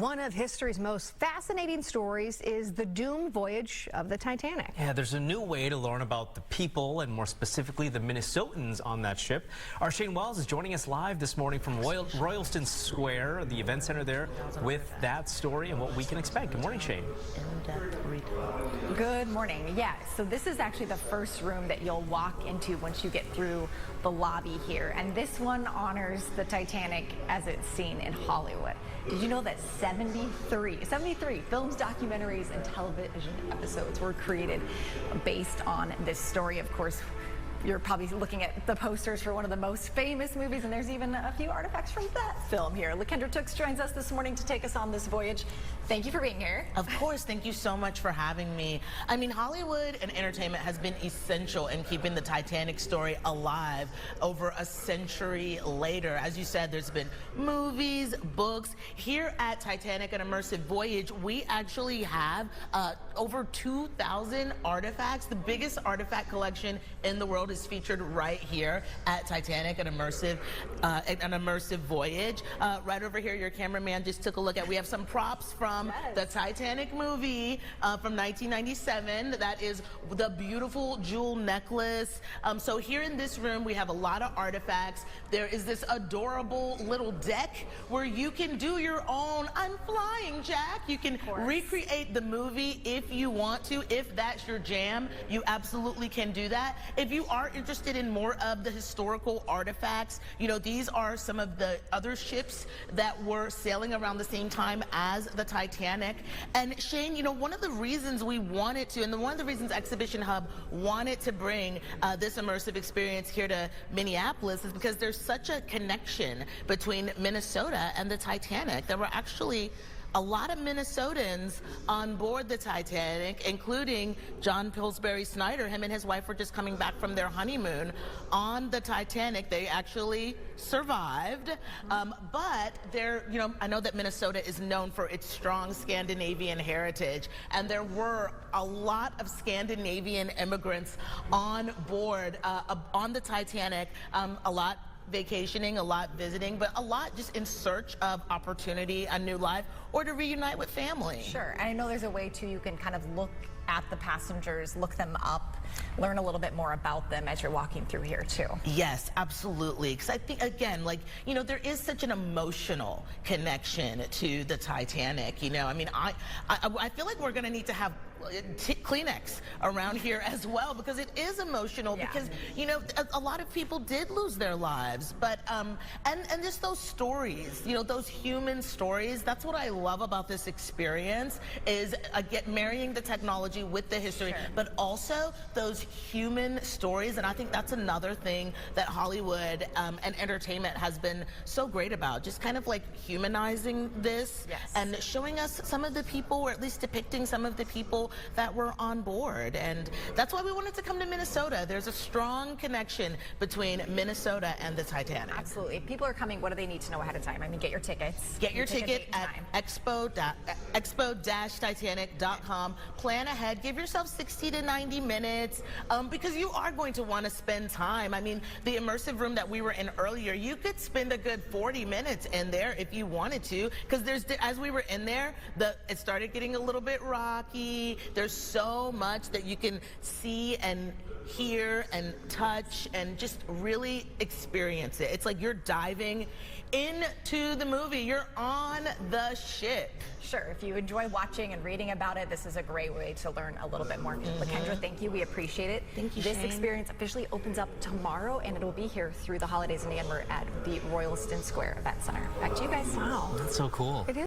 One of history's most fascinating stories is the doomed voyage of the Titanic. Yeah, there's a new way to learn about the people and more specifically the Minnesotans on that ship. Our Shane Wells is joining us live this morning from Royalston Square, the event center there, with that story and what we can expect. Good morning, Shane. Good morning. Yeah, so this is actually the first room that you'll walk into once you get through the lobby here. And this one honors the Titanic as it's seen in Hollywood. Did you know that 73 films, documentaries, and television episodes were created based on this story? Of course, you're probably looking at the posters for one of the most famous movies, and there's even a few artifacts from that film here. Lakendra Tooks joins us this morning to take us on this voyage. Thank you for being here. Of course, thank you so much for having me. I mean, Hollywood and entertainment has been essential in keeping the Titanic story alive over a century later. As you said, there's been movies, books. Here at Titanic, an Immersive Voyage, we actually have over 2,000 artifacts. The biggest artifact collection in the world is featured right here at Titanic, an immersive voyage. Right over here, your cameraman just took a look at. We have some props from the Titanic movie from 1997. That is the beautiful jewel necklace. So here in this room, we have a lot of artifacts. There is this adorable little deck where you can do your own "I'm flying, Jack." You can recreate the movie if you want to. If that's your jam, you absolutely can do that. If you are interested in more of the historical artifacts, you know, these are some of the other ships that were sailing around the same time as the Titanic. And Shane, you know, one of the reasons we wanted to, and one of the reasons Exhibition Hub wanted to bring this immersive experience here to Minneapolis is because there's such a connection between Minnesota and the Titanic. There were actually a lot of Minnesotans on board the Titanic, including John Pillsbury Snyder. Him and his wife were just coming back from their honeymoon on the Titanic. They actually survived, but you know, I know that Minnesota is known for its strong Scandinavian heritage, and there were a lot of Scandinavian immigrants on board on the Titanic, a lot vacationing, a lot visiting, but a lot just in search of opportunity, a new life, or to reunite with family. Sure, and I know there's a way too, you can kind of look at the passengers, look them up, learn a little bit more about them as you're walking through here too. Yes, absolutely. Because I think, again, like, you know, there is such an emotional connection to the Titanic. You know, I mean, I feel like we're going to need to have Kleenex around here as well, because it is emotional. Yeah. Because, you know, a lot of people did lose their lives, but and just those stories, you know, those human stories. That's what I love about this experience, is marrying the technology with the history, but also those human stories. And I think that's another thing that Hollywood and entertainment has been so great about, just kind of like humanizing this and showing us some of the people, or at least depicting some of the people that were on board. And that's why we wanted to come to Minnesota. There's a strong connection between Minnesota and the Titanic. Absolutely. If people are coming, what do they need to know ahead of time? I mean, get your tickets. Get your ticket at expo-titanic.com. Plan ahead. Give yourself 60 to 90 minutes because you are going to want to spend time. I mean, the immersive room that we were in earlier, you could spend a good 40 minutes in there if you wanted to, because as we were in there, it started getting a little bit rocky. There's so much that you can see and hear and touch and just really experience it. It's like you're diving into the movie. You're on the ship. Sure. If you enjoy watching and reading about it, this is a great way to learn a little bit more. Lakendra, thank you. We appreciate it. Thank you, This Shane. experience officially opens up tomorrow, and it'll be here through the holidays. And again, we're at the Royalston Square Event Center. Back to you guys. Wow, that's so cool. It is.